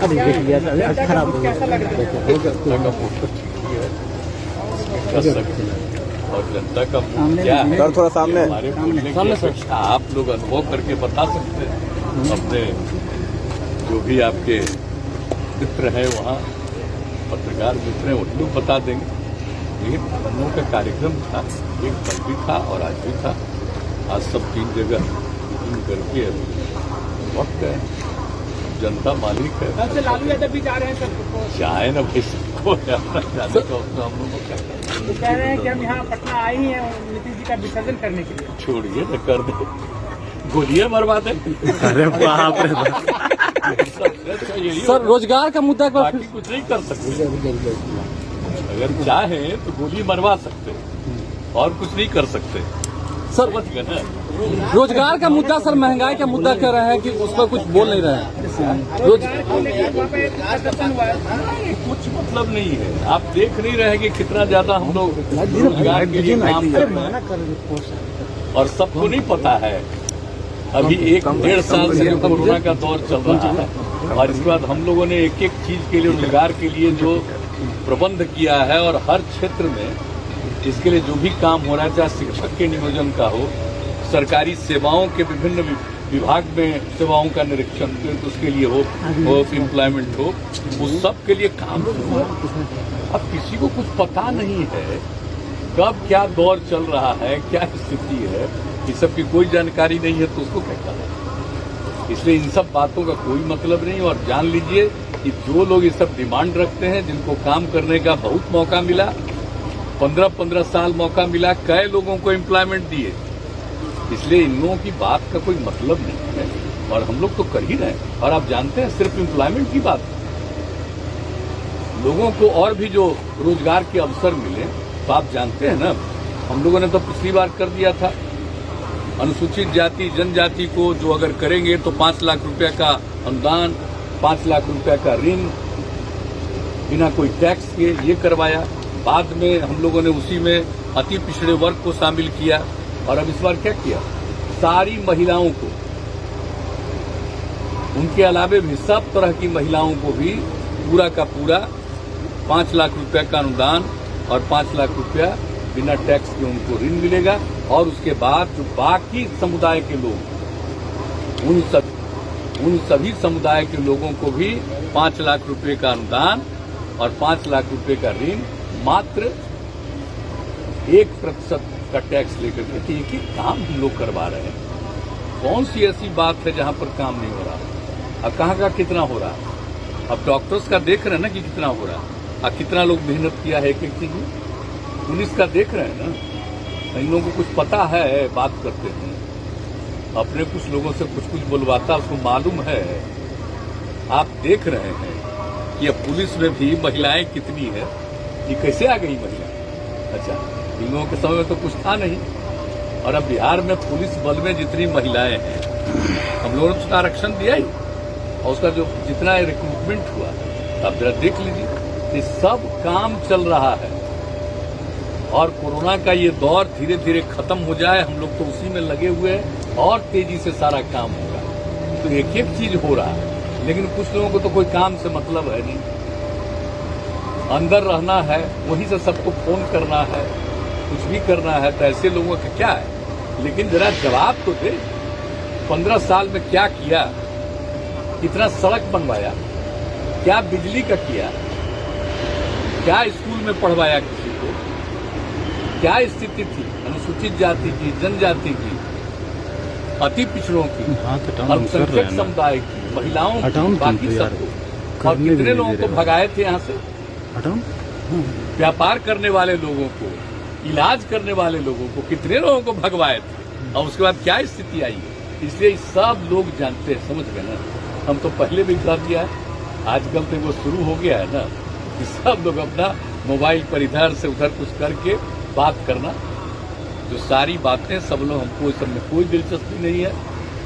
खराब हो गया और जनता का क्या है सर, थोड़ा सामने हमारे बोलने की आप लोग अनुभव करके बता सकते हैं। अपने जो भी आपके मित्र हैं वहाँ पत्रकार मित्र हैं उनको बता देंगे। लेकिन हम लोगों का कार्यक्रम था, एक कल भी था और आज भी था। आज सब 3 जगह मीटिंग करके वक्त है, जनता मालिक है। लालू यादव भी जा रहे हैं सर, चाहे ना भाई सबको जाने का उसका हम लोगों को क्या करना है। तो कह रहे हैं कि हम यहाँ पटना आए ही हैं नीतीश जी का विसर्जन करने के लिए। छोड़िए ना, कर दे, गोलियां मरवा दे। अरे बाप रे सर, रोजगार का मुद्दा बाकी कुछ नहीं कर सकते। अगर चाहे तो गोली मरवा सकते और कुछ नहीं कर सकते। सर, समझ गए ना। रोजगार का मुद्दा सर, महंगाई का मुद्दा कह रहे हैं कि उस पर कुछ बोल नहीं रहे हैं। कुछ मतलब नहीं है। आप देख नहीं रहे कि कितना ज्यादा हम लोग रोजगार के लिए काम कर रहे हैं और सबको नहीं पता है। अभी 1-1.5 साल से कोरोना का दौर चल रहा है और इसके बाद हम लोगों ने एक चीज के लिए, रोजगार के लिए जो प्रबंध किया है और हर क्षेत्र में इसके लिए जो भी काम हो रहा है, चाहे शिक्षक के नियोजन का हो, सरकारी सेवाओं के विभिन्न विभाग में सेवाओं का निरीक्षण तो उसके लिए हो एम्प्लॉयमेंट हो, उस सब के लिए काम हुआ। अब किसी को कुछ पता नहीं है कब क्या दौर चल रहा है, क्या स्थिति है, इस सब की कोई जानकारी नहीं है, तो उसको क्या करना। इसलिए इन सब बातों का कोई मतलब नहीं। और जान लीजिए कि जो लोग ये सब डिमांड रखते हैं, जिनको काम करने का बहुत मौका मिला, 15-15 साल मौका मिला, कई लोगों को एम्प्लॉयमेंट दिए, इसलिए इन लोगों की बात का कोई मतलब नहीं है और हम लोग तो कर ही रहे हैं। और आप जानते हैं, सिर्फ एम्प्लॉयमेंट की बात, लोगों को और भी जो रोजगार के अवसर मिले, तो आप जानते हैं ना, हम लोगों ने तो पिछली बार कर दिया था, अनुसूचित जाति जनजाति को जो अगर करेंगे तो 5 लाख रुपए का अनुदान, 5 लाख रुपए का ऋण बिना कोई टैक्स के, ये करवाया। बाद में हम लोगों ने उसी में अति पिछड़े वर्ग को शामिल किया और अब इस बार क्या किया, सारी महिलाओं को, उनके अलावे भी सब तरह की महिलाओं को भी पूरा का पूरा 5 लाख रुपए का अनुदान और 5 लाख रुपया बिना टैक्स के उनको ऋण मिलेगा। और उसके बाद जो बाकी समुदाय के लोग, उन सभी समुदाय के लोगों को भी 5 लाख रुपए का अनुदान और 5 लाख रुपए का ऋण, मात्र 1% का टैक्स लेकर के। एक ही काम हम लोग करवा रहे हैं। कौन सी ऐसी बात है जहां पर काम नहीं हो रहा? अब कहाँ का कितना हो रहा है? अब डॉक्टर्स का देख रहे हैं ना कि कितना हो रहा है, अब कितना लोग मेहनत किया है एक चीज में। पुलिस का देख रहे हैं ना, इन लोगों को कुछ पता है, बात करते हैं, अपने कुछ लोगों से कुछ बुलवाता, उसको मालूम है। आप देख रहे हैं कि अब पुलिस में भी महिलाएं कितनी है, ये कैसे आ गई महिला? अच्छा, इन लोगों के समय में तो कुछ था नहीं। और अब बिहार में पुलिस बल में जितनी महिलाएं हैं, हम लोगों ने उसका आरक्षण दिया ही, और उसका जो जितना रिक्रूटमेंट हुआ, आप जरा देख लीजिए, ये सब काम चल रहा है। और कोरोना का ये दौर धीरे धीरे खत्म हो जाए, हम लोग तो उसी में लगे हुए हैं और तेजी से सारा काम होगा। तो एक एक चीज हो रहा है, लेकिन कुछ लोगों को तो कोई काम से मतलब है नहीं, अंदर रहना है, वहीं से सबको फोन करना है, कुछ भी करना है, तो ऐसे लोगों का क्या है। लेकिन जरा जवाब तो दे, 15 साल में क्या किया, कितना सड़क बनवाया, क्या बिजली का किया, क्या स्कूल में पढ़वाया किसी को, क्या स्थिति थी अनुसूचित जाति की, जनजाति की, अति पिछड़ों की, अल्पसंख्यक समुदाय की, महिलाओं की, बाकी सबको। और कितने लोगों को भगाए थे यहाँ से, व्यापार करने वाले लोगों को, इलाज करने वाले लोगों को, कितने लोगों को भगवाए थे, और उसके बाद क्या स्थिति आई है। इसलिए सब लोग जानते हैं, समझ गए ना। हम तो पहले भी कह दिया है, आजकल तो वो शुरू हो गया है ना कि सब लोग अपना मोबाइल पर इधर से उधर कुछ करके बात करना, जो सारी बातें सब लोग, हमको इस सब में कोई दिलचस्पी नहीं है।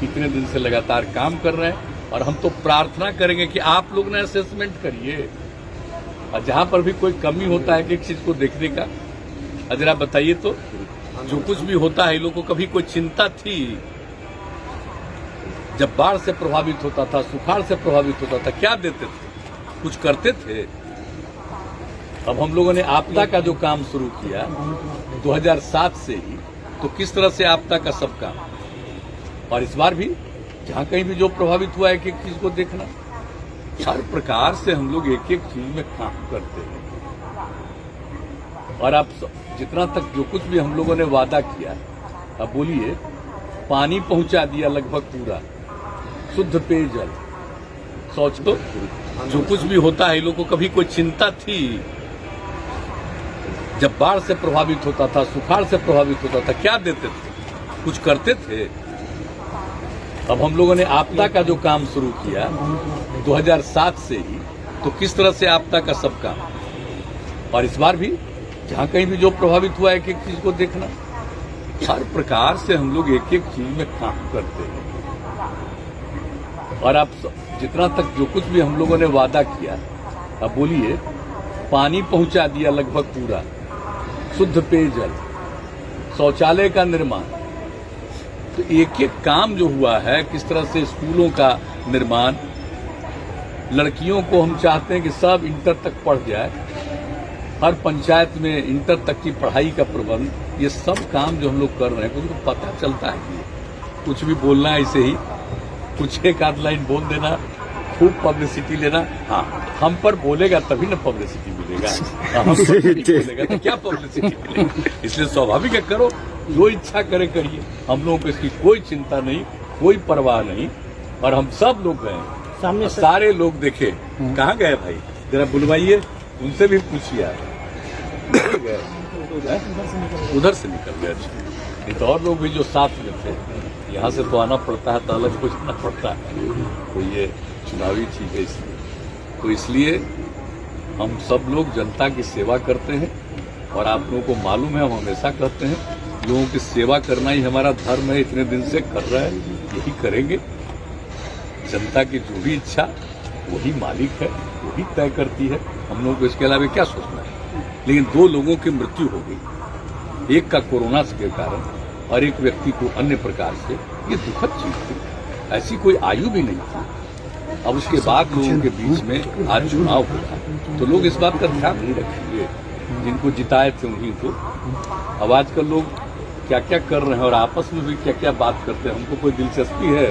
इतने दिन से लगातार काम कर रहे हैं और हम तो प्रार्थना करेंगे कि आप लोग ना असेसमेंट करिए, और जहां पर भी कोई कमी होता है एक चीज को देखने का, जरा बताइए तो, जो कुछ भी होता है, इन लोगों को कभी कोई चिंता थी? जब बाढ़ से प्रभावित होता था, सुखाड़ से प्रभावित होता था, क्या देते थे? कुछ करते थे। अब हम लोगों ने आपदा का जो काम शुरू किया 2007 से ही, तो किस तरह से आपदा का सब काम, और इस बार भी जहां कहीं भी जो प्रभावित हुआ एक एक चीज को देखना, हर प्रकार से हम लोग एक एक चीज में काम करते हैं। और अब जितना तक जो कुछ भी हम लोगों ने वादा किया, अब बोलिए, पानी पहुंचा दिया लगभग पूरा, शुद्ध पेयजल, शौच, तो जो कुछ भी होता है, इन लोगों को कभी कोई चिंता थी? जब बाढ़ से प्रभावित होता था, सुखाड़ से प्रभावित होता था, क्या देते थे? कुछ करते थे? अब हम लोगों ने आपदा का जो काम शुरू किया 2007 से ही, तो किस तरह से आपदा का सब काम, और इस बार भी जहां कहीं भी जो प्रभावित हुआ एक एक चीज को देखना, हर प्रकार से हम लोग एक एक चीज में काम करते हैं। और अब जितना तक जो कुछ भी हम लोगों ने वादा किया, अब बोलिए, पानी पहुंचा दिया लगभग पूरा, शुद्ध पेयजल, शौचालय का निर्माण, तो एक एक काम जो हुआ है, किस तरह से स्कूलों का निर्माण, लड़कियों को हम चाहते हैं कि सब इंटर तक पढ़ जाए, हर पंचायत में इंटर तक की पढ़ाई का प्रबंध, ये सब काम जो हम लोग कर रहे हैं, कुछ को पता चलता है कि कुछ भी बोलना है ऐसे ही, कुछ एक आध लाइन बोल देना, खूब पब्लिसिटी लेना। हाँ, हम पर बोलेगा तभी ना पब्लिसिटी मिलेगा, हम पर नहीं बोलेगा तो क्या पब्लिसिटी मिलेगी? इसलिए स्वाभाविक है, करो, जो इच्छा करे करिए, हम लोगों को इसकी कोई चिंता नहीं, कोई परवाह नहीं। और हम सब लोग गए, सामने सारे लोग देखे, कहाँ गए भाई, जरा बुलवाइए, उनसे भी पूछिए आप, उधर से निकल गए। नहीं तो और लोग भी जो साथ में थे, यहाँ से तो आना पड़ता है, तो अलग कुछ ना पड़ता है, तो ये चुनावी चीज है। तो इसलिए हम सब लोग जनता की सेवा करते हैं, और आप लोगों को मालूम है, हम हमेशा कहते हैं, लोगों की सेवा करना ही हमारा धर्म है, इतने दिन से कर रहे हैं, यही करेंगे। जनता की जो भी इच्छा वही मालिक है, वही तय करती है, हम लोगों को इसके अलावा क्या सोचना है। लेकिन 2 लोगों की मृत्यु हो गई, एक का कोरोना के कारण और एक व्यक्ति को अन्य प्रकार से, ये दुखद चीज थी, ऐसी कोई आयु भी नहीं थी। अब उसके बाद लोगों के बीच में आज चुनाव होगा, तो लोग इस बात का ध्यान नहीं रखेंगे, जिनको जिताए थे उन्हीं को। अब आजकल लोग क्या क्या कर रहे हैं और आपस में भी क्या क्या बात करते हैं, हमको कोई दिलचस्पी है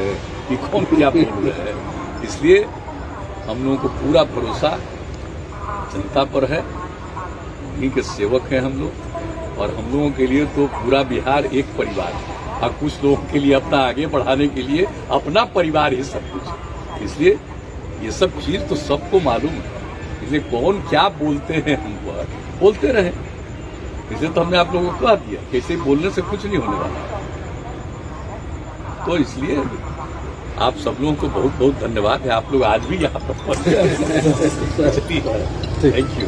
कि कौन क्या बोल रहे हैं। इसलिए हम लोगों को पूरा भरोसा जनता पर है, उन्हीं के सेवक हैं हम लोग, और हम लोगों के लिए तो पूरा बिहार एक परिवार है, और कुछ लोगों के लिए अपना आगे बढ़ाने के लिए अपना परिवार ही सब कुछ है। इसलिए ये सब चीज तो सबको मालूम है, इसलिए कौन क्या बोलते हैं हम पर बोलते रहे, इसलिए तो हमने आप लोगों को कह दिया कि ऐसे बोलने से कुछ नहीं होने वाला। तो इसलिए आप सब लोगों को बहुत बहुत धन्यवाद है, आप लोग आज भी यहाँ पर पहुंचे। Thank you.